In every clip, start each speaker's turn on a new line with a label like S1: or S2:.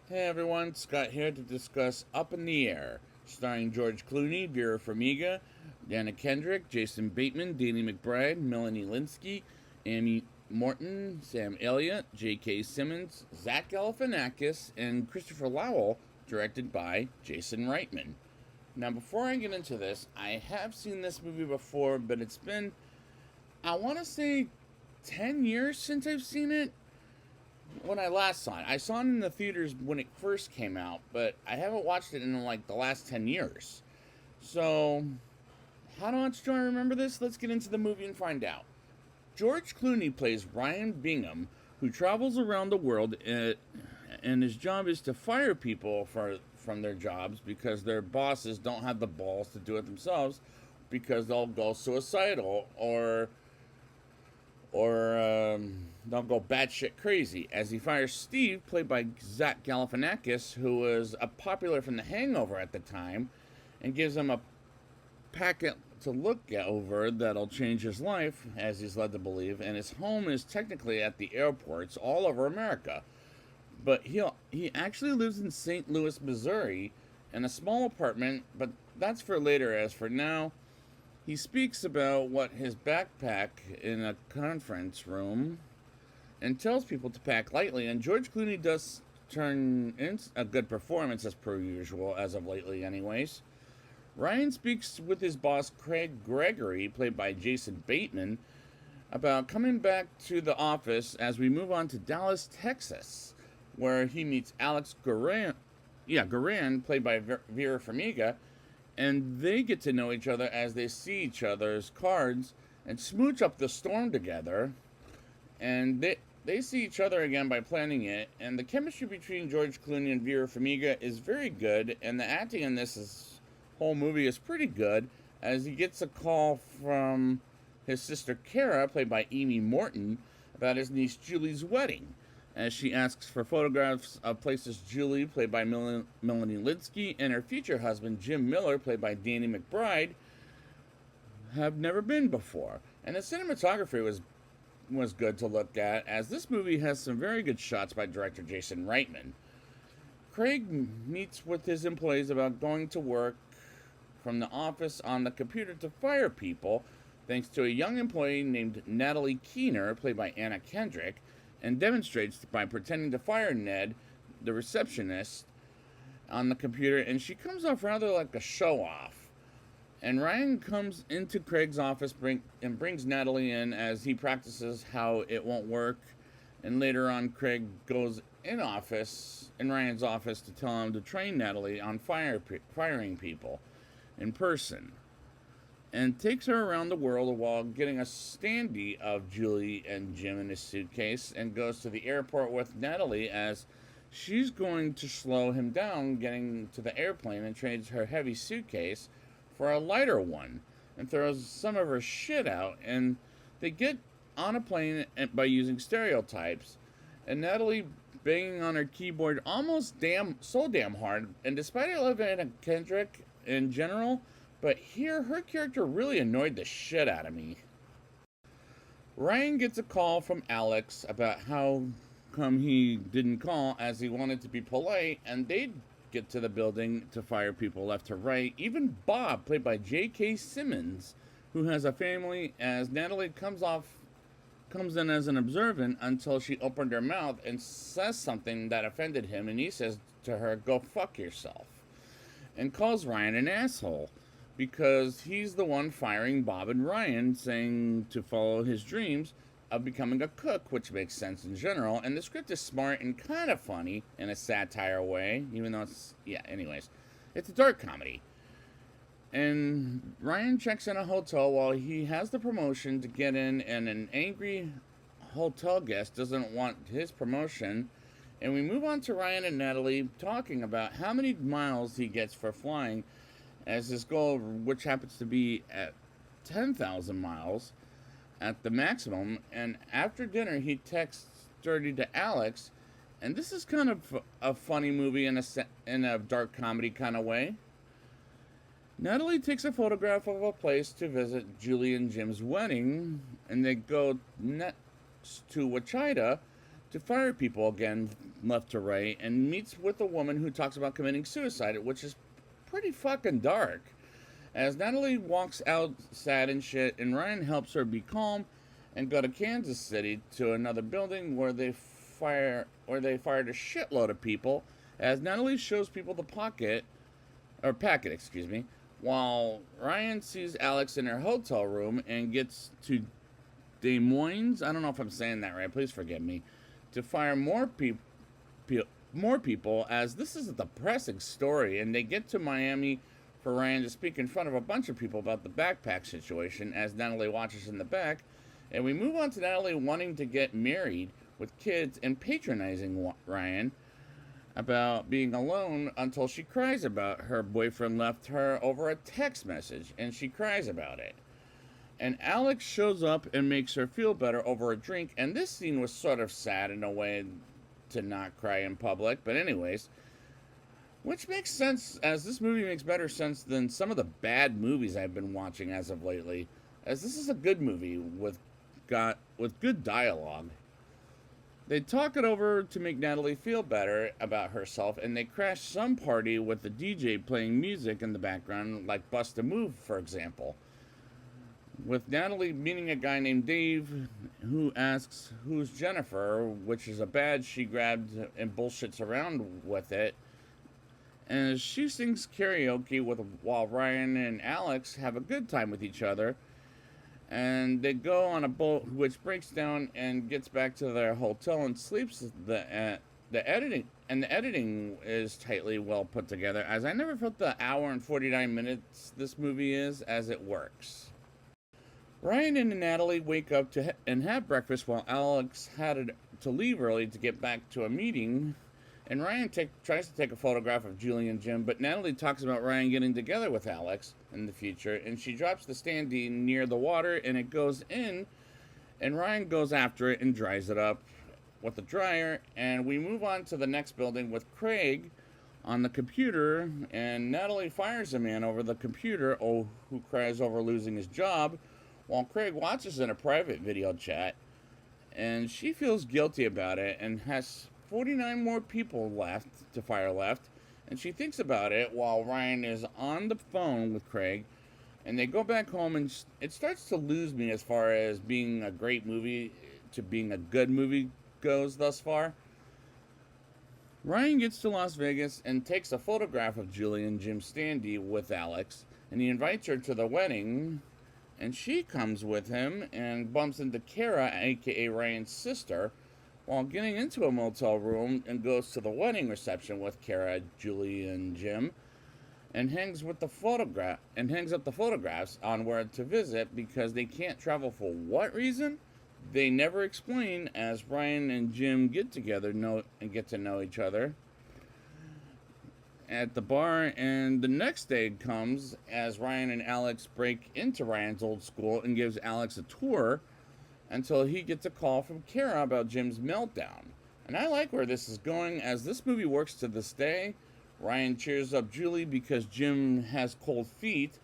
S1: Hey everyone, Scott here to discuss Up in the Air, starring George Clooney, Vera Farmiga, Dana Kendrick, Jason Bateman, Danny McBride, Melanie Linsky, Amy Morton, Sam Elliott, J.K. Simmons, Zach Galifianakis, and Christopher Lowell, directed by Jason Reitman. Now, before I get into this, I have seen this movie before, but it's been, I want to say, 10 years since I've seen it when I last saw it. I saw it in the theaters when it first came out, but I haven't watched it in like the last 10 years. So, how much do I remember this? Let's get into the movie and find out. George Clooney plays Ryan Bingham, who travels around the world, and his job is to fire people from their jobs because their bosses don't have the balls to do it themselves because they'll go suicidal or they'll go batshit crazy. As he fires Steve, played by Zach Galifianakis, who was a popular from The Hangover at the time, and gives him a packet to look over that'll change his life, as he's led to believe. And his home is technically at the airports all over America, but he actually lives in St. Louis, Missouri, in a small apartment. But that's for later. As for now, he speaks about what his backpack in a conference room and tells people to pack lightly. And George Clooney does turn in a good performance as per usual, as of lately, anyways. Ryan speaks with his boss, Craig Gregory, played by Jason Bateman, about coming back to the office as we move on to Dallas, Texas, where he meets Alex Garan, played by Vera Farmiga, and they get to know each other as they see each other's cards and smooch up the storm together. And they see each other again by planning it. And the chemistry between George Clooney and Vera Farmiga is very good, and the acting in whole movie is pretty good, as he gets a call from his sister Kara, played by Amy Morton, about his niece Julie's wedding, as she asks for photographs of places Julie, played by Melanie Linsky, and her future husband, Jim Miller, played by Danny McBride, have never been before. And the cinematography was good to look at, as this movie has some very good shots by director Jason Reitman. Craig meets with his employees about going to work from the office on the computer to fire people, thanks to a young employee named Natalie Keener, played by Anna Kendrick, and demonstrates by pretending to fire Ned, the receptionist, on the computer, and she comes off rather like a show-off. And Ryan comes into Craig's office and brings Natalie in as he practices how it won't work, and later on Craig goes in Ryan's office to tell him to train Natalie on firing people in person, and takes her around the world while getting a standee of Julie and Jim in his suitcase, and goes to the airport with Natalie as she's going to slow him down getting to the airplane, and trades her heavy suitcase for a lighter one and throws some of her shit out. And they get on a plane by using stereotypes, and Natalie banging on her keyboard so damn hard. And despite I love Anna Kendrick in general, but here her character really annoyed the shit out of me. Ryan gets a call from Alex about how come he didn't call, as he wanted to be polite, and they get to the building to fire people left to right. Even Bob, played by J.K. Simmons, who has a family, as Natalie comes in as an observant until she opened her mouth and says something that offended him, and he says to her, "Go fuck yourself," and calls Ryan an asshole because he's the one firing Bob and Ryan, saying to follow his dreams of becoming a cook, which makes sense in general. And the script is smart and kind of funny in a satire way, even though anyways. It's a dark comedy. And Ryan checks in a hotel while he has the promotion to get in, and an angry hotel guest doesn't want his promotion. And we move on to Ryan and Natalie talking about how many miles he gets for flying, as his goal, which happens to be at 10,000 miles at the maximum. And after dinner, he texts dirty to Alex. And this is kind of a funny movie in a dark comedy kind of way. Natalie takes a photograph of a place to visit Julie and Jim's wedding, and they go next to Wichita, to fire people again, left to right, and meets with a woman who talks about committing suicide, which is pretty fucking dark. As Natalie walks out sad and shit, and Ryan helps her be calm and go to Kansas City to another building where they fired a shitload of people. As Natalie shows people the packet, excuse me, while Ryan sees Alex in her hotel room and gets to Des Moines. I don't know if I'm saying that right. Please forgive me. To fire more people, as this is a depressing story, and they get to Miami for Ryan to speak in front of a bunch of people about the backpack situation. As Natalie watches in the back, and we move on to Natalie wanting to get married with kids and patronizing Ryan about being alone until she cries about her boyfriend left her over a text message, and she cries about it. And Alex shows up and makes her feel better over a drink, and this scene was sort of sad in a way to not cry in public, but anyways, which makes sense, as this movie makes better sense than some of the bad movies I've been watching as of lately, as this is a good movie with good dialogue. They talk it over to make Natalie feel better about herself, and they crash some party with the DJ playing music in the background, like Bust a Move, for example. With Natalie meeting a guy named Dave, who asks who's Jennifer, which is a badge she grabbed and bullshits around with it. And she sings karaoke while Ryan and Alex have a good time with each other. And they go on a boat, which breaks down and gets back to their hotel and sleeps. The editing is tightly well put together, as I never felt the hour and 49 minutes this movie is as it works. Ryan and Natalie wake up and have breakfast while Alex had to leave early to get back to a meeting. And Ryan tries to take a photograph of Julie and Jim, but Natalie talks about Ryan getting together with Alex in the future, and she drops the standee near the water, and it goes in, and Ryan goes after it and dries it up with a dryer, and we move on to the next building with Craig on the computer, and Natalie fires a man over the computer, who cries over losing his job, while Craig watches in a private video chat, and she feels guilty about it and has 49 more people left, and she thinks about it while Ryan is on the phone with Craig, and they go back home, and it starts to lose me as far as being a great movie to being a good movie goes thus far. Ryan gets to Las Vegas and takes a photograph of Julie and Jim standee with Alex, and he invites her to the wedding, and she comes with him and bumps into Kara, aka Ryan's sister, while getting into a motel room, and goes to the wedding reception with Kara, Julie, and Jim, and hangs up the photographs on where to visit because they can't travel for what reason? They never explain, as Ryan and Jim get together and get to know each other at the bar, and the next day comes as Ryan and Alex break into Ryan's old school and gives Alex a tour until he gets a call from Kara about Jim's meltdown. And I like where this is going, as this movie works to this day. Ryan cheers up Julie because Jim has cold feet,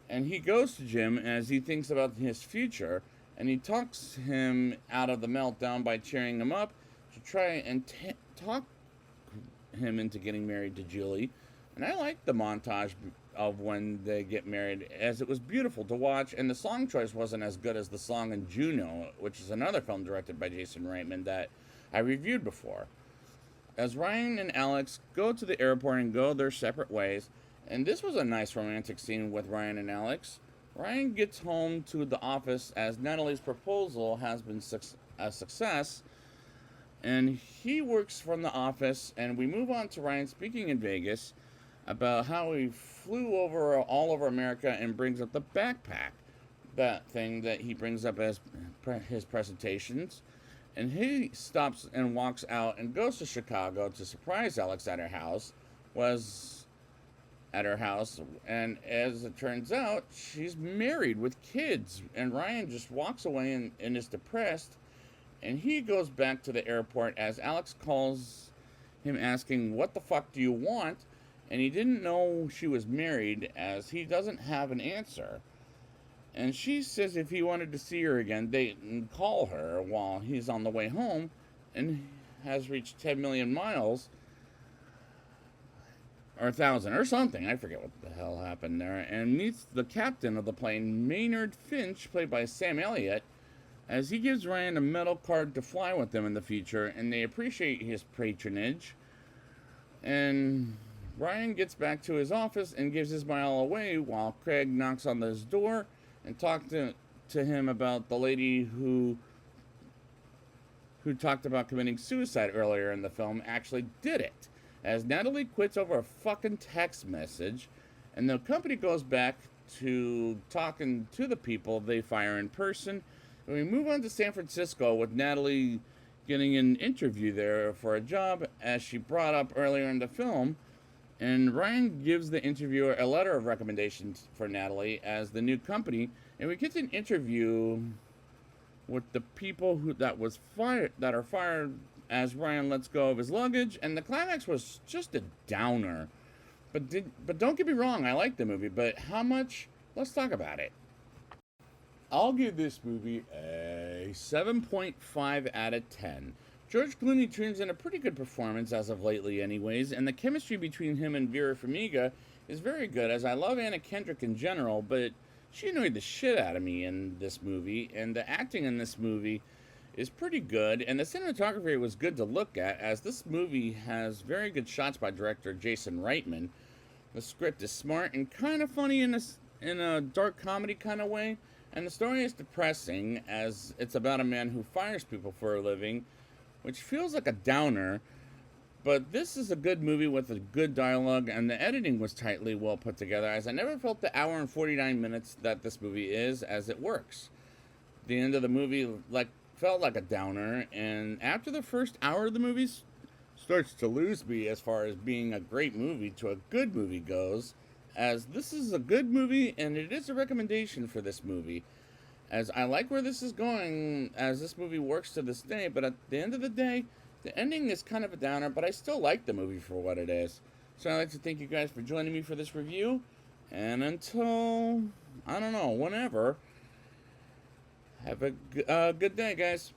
S1: and he goes to Jim as he thinks about his future, and he talks him out of the meltdown by cheering him up to try and talk him into getting married to Julie. And I like the montage of when they get married, as it was beautiful to watch, and the song choice wasn't as good as the song in Juno, which is another film directed by Jason Reitman that I reviewed before. As Ryan and Alex go to the airport and go their separate ways, and this was a nice romantic scene with Ryan and Alex. Ryan gets home to the office as Natalie's proposal has been a success, and he works from the office, and we move on to Ryan speaking in Vegas about how he flew all over America and brings up the backpack, that thing that he brings up as his presentations. And he stops and walks out and goes to Chicago to surprise Alex at her house. And as it turns out, she's married with kids, and Ryan just walks away and is depressed, and he goes back to the airport as Alex calls him asking, "What the fuck do you want?" And he didn't know she was married, as he doesn't have an answer. And she says if he wanted to see her again, they'd call her while he's on the way home. and has reached 10 million miles, or 1,000, or something. I forget what the hell happened there. And meets the captain of the plane, Maynard Finch, played by Sam Elliott, as he gives Ryan a metal card to fly with them in the future, and they appreciate his patronage. And Ryan gets back to his office and gives his mile away while Craig knocks on his door and talks to him about the lady who talked about committing suicide earlier in the film actually did it, as Natalie quits over a fucking text message, and the company goes back to talking to the people they fire in person. And we move on to San Francisco with Natalie getting an interview there for a job, as she brought up earlier in the film. And Ryan gives the interviewer a letter of recommendations for Natalie as the new company, and we get an interview with the people that are fired as Ryan lets go of his luggage, and the climax was just a downer. But don't get me wrong, I like the movie, but how much? Let's talk about it. I'll give this movie a 7.5 out of 10. George Clooney turns in a pretty good performance as of lately anyways, and the chemistry between him and Vera Farmiga is very good, as I love Anna Kendrick in general, but she annoyed the shit out of me in this movie, and the acting in this movie is pretty good, and the cinematography was good to look at, as this movie has very good shots by director Jason Reitman. The script is smart and kind of funny in a dark comedy kind of way, and the story is depressing, as it's about a man who fires people for a living, which feels like a downer. But this is a good movie with a good dialogue, and the editing was tightly well put together, as I never felt the hour and 49 minutes that this movie is, as it works. The end of the movie felt like a downer, and after the first hour of the movie starts to lose me as far as being a great movie to a good movie goes, as this is a good movie, and it is a recommendation for this movie, as I like where this is going, as this movie works to this day, but at the end of the day, the ending is kind of a downer, but I still like the movie for what it is. So I'd like to thank you guys for joining me for this review, and until, I don't know, whenever, have a good day, guys.